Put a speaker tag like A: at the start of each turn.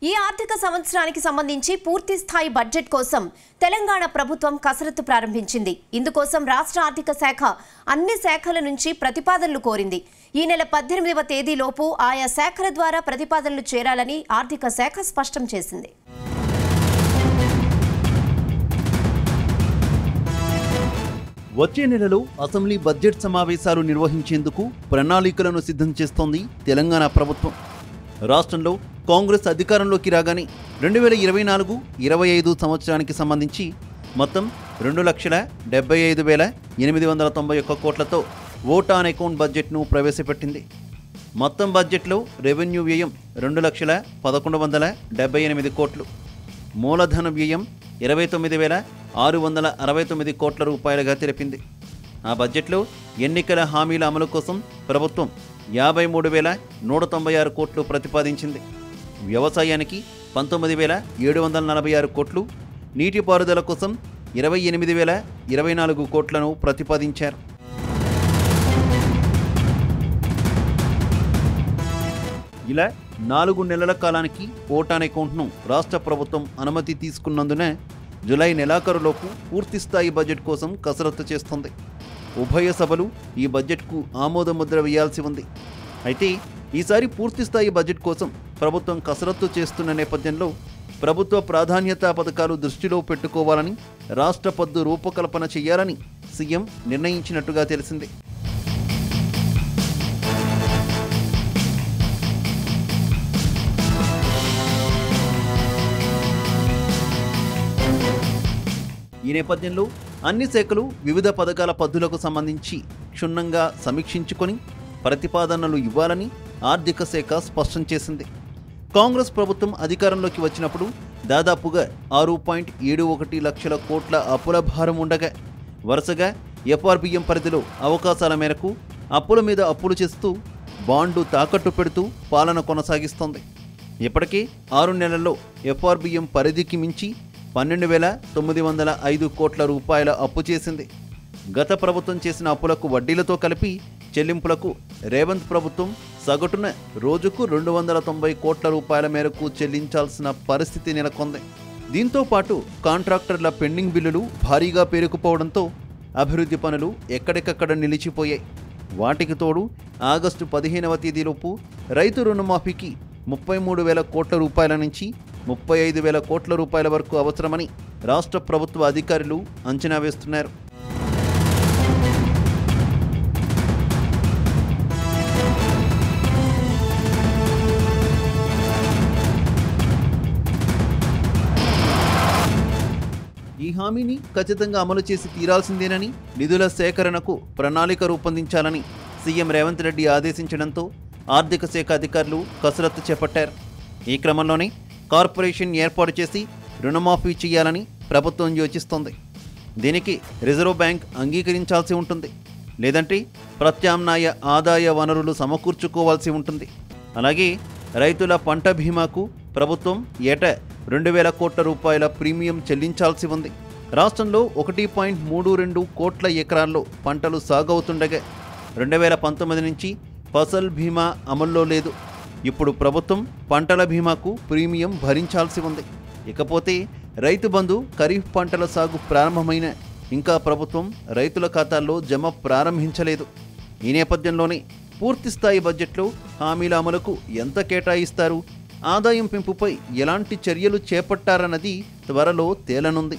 A: ఈ ఆర్థిక సంవత్సరానికి సంబంధించి పూర్తి స్థాయి బడ్జెట్ కోసం తెలంగాణ ప్రభుత్వం కసరత్తు ప్రారంభించింది. ఇందుకోసం రాష్ట్ర ఆర్థిక శాఖ అన్ని శాఖల నుంచి ప్రతిపాదనలు కోరింది. ఈ నెల 18వ తేదీలోపు ఆయా శాఖల ద్వారా ప్రతిపాదనలు చేరాలని ఆర్థిక శాఖ స్పష్టం చేసింది.
B: వచ్చే నెలలో అసెంబ్లీ బడ్జెట్ సమావేశాలు నిర్వహించేందుకు ప్రణాళికలను సిద్ధం చేస్తోంది తెలంగాణ ప్రభుత్వం. రాష్ట్రంలో కాంగ్రెస్ అధికారంలోకి రాగానే 2024-25 సంవత్సరానికి సంబంధించి మొత్తం 2,75,891 కోట్లతో ఓట్ ఆన్ అకౌంట్ బడ్జెట్ను ప్రవేశపెట్టింది. మొత్తం బడ్జెట్లో రెవెన్యూ వ్యయం 2,11,78 కోట్లు, మూలధన వ్యయం 29,669 కోట్ల రూపాయలుగా తెలిపింది. ఆ బడ్జెట్లో ఎన్నికల హామీల అమలు కోసం ప్రభుత్వం 53,196 కోట్లు ప్రతిపాదించింది. వ్యవసాయానికి 19,746 కోట్లు, నీటిపారుదల కోసం 28,024 కోట్లను ప్రతిపాదించారు. ఇలా 4 నెలల కాలానికి ఓట్ ఆన్ అకౌంట్ను రాష్ట్ర ప్రభుత్వం అనుమతి తీసుకున్నందున జూలై నెలాఖరులోపు పూర్తిస్థాయి బడ్జెట్ కోసం కసరత్తు చేస్తోంది. ఉభయ సభలు ఈ బడ్జెట్కు ఆమోదముద్ర వేయాల్సి ఉంది. అయితే ఈసారి పూర్తిస్థాయి బడ్జెట్ కోసం ప్రభుత్వం కసరత్తు చేస్తున్న నేపథ్యంలో ప్రభుత్వ ప్రాధాన్యతా పథకాలు దృష్టిలో పెట్టుకోవాలని రాష్ట్ర పద్దు రూపకల్పన చేయాలని సీఎం నిర్ణయించినట్టుగా తెలిసింది. ఈ నేపథ్యంలో అన్ని శాఖలు వివిధ పథకాల పద్దులకు సంబంధించి క్షుణ్ణంగా సమీక్షించుకొని ప్రతిపాదనలు ఇవ్వాలని ఆర్థిక శాఖ స్పష్టం చేసింది. కాంగ్రెస్ ప్రభుత్వం అధికారంలోకి వచ్చినప్పుడు దాదాపుగా 6.71 లక్షల కోట్ల అప్పుల భారం ఉండగా వరుసగా ఎఫ్ఆర్బిఎం పరిధిలో అవకాశాల మేరకు అప్పుల మీద అప్పులు చేస్తూ బాండ్లు తాకట్టు పెడుతూ పాలన కొనసాగిస్తోంది. ఇప్పటికే 6 నెలల్లో ఎఫ్ఆర్బిఎం పరిధికి మించి 12,905 కోట్ల రూపాయల అప్పు చేసింది. గత ప్రభుత్వం చేసిన అప్పులకు వడ్డీలతో కలిపి చెల్లింపులకు రేవంత్ ప్రభుత్వం సగటున రోజుకు 290 కోట్ల రూపాయల మేరకు చెల్లించాల్సిన పరిస్థితి నెలకొంది. దీంతో పాటు కాంట్రాక్టర్ల పెండింగ్ బిల్లులు భారీగా పేరుకుపోవడంతో అభివృద్ధి పనులు ఎక్కడికక్కడ నిలిచిపోయాయి. వాటికి తోడు ఆగస్టు 15వ తేదీలోపు రైతు రుణమాఫీకి 33,000 కోట్ల రూపాయల నుంచి 35,000 కోట్ల రూపాయల వరకు అవసరమని రాష్ట్ర ప్రభుత్వ అధికారులు అంచనా వేస్తున్నారు. ఈ హామీని ఖచ్చితంగా అమలు చేసి తీరాల్సిందేనని, నిధుల సేకరణకు ప్రణాళిక రూపొందించాలని సీఎం రేవంత్ రెడ్డి ఆదేశించడంతో ఆర్థిక శాఖ అధికారులు కసరత్తు చేపట్టారు. ఈ క్రమంలోనే కార్పొరేషన్ ఏర్పాటు చేసి రుణమాఫీ చేయాలని ప్రభుత్వం యోచిస్తోంది. దీనికి రిజర్వ్ బ్యాంక్ అంగీకరించాల్సి ఉంటుంది. లేదంటే ప్రత్యామ్నాయ ఆదాయ వనరులు సమకూర్చుకోవాల్సి ఉంటుంది. అలాగే రైతుల పంట బీమాకు ప్రభుత్వం ఏటా 2,000 కోట్ల రూపాయల ప్రీమియం చెల్లించాల్సి ఉంది. రాష్ట్రంలో 1.32 కోట్ల ఎకరాల్లో పంటలు సాగవుతుండగా 2019 నుంచి ఫసల్ బీమా అమల్లో లేదు. ఇప్పుడు ప్రభుత్వం పంటల బీమాకు ప్రీమియం భరించాల్సి ఉంది. ఇకపోతే రైతు బంధు ఖరీఫ్ పంటల సాగు ప్రారంభమైన ఇంకా ప్రభుత్వం రైతుల ఖాతాల్లో జమ ప్రారంభించలేదు. ఈ నేపథ్యంలోనే పూర్తిస్థాయి బడ్జెట్లో హామీల అమలుకు ఎంత కేటాయిస్తారు, ఆదాయం పెంపుపై ఎలాంటి చర్యలు చేపట్టారన్నది త్వరలో తేలనుంది.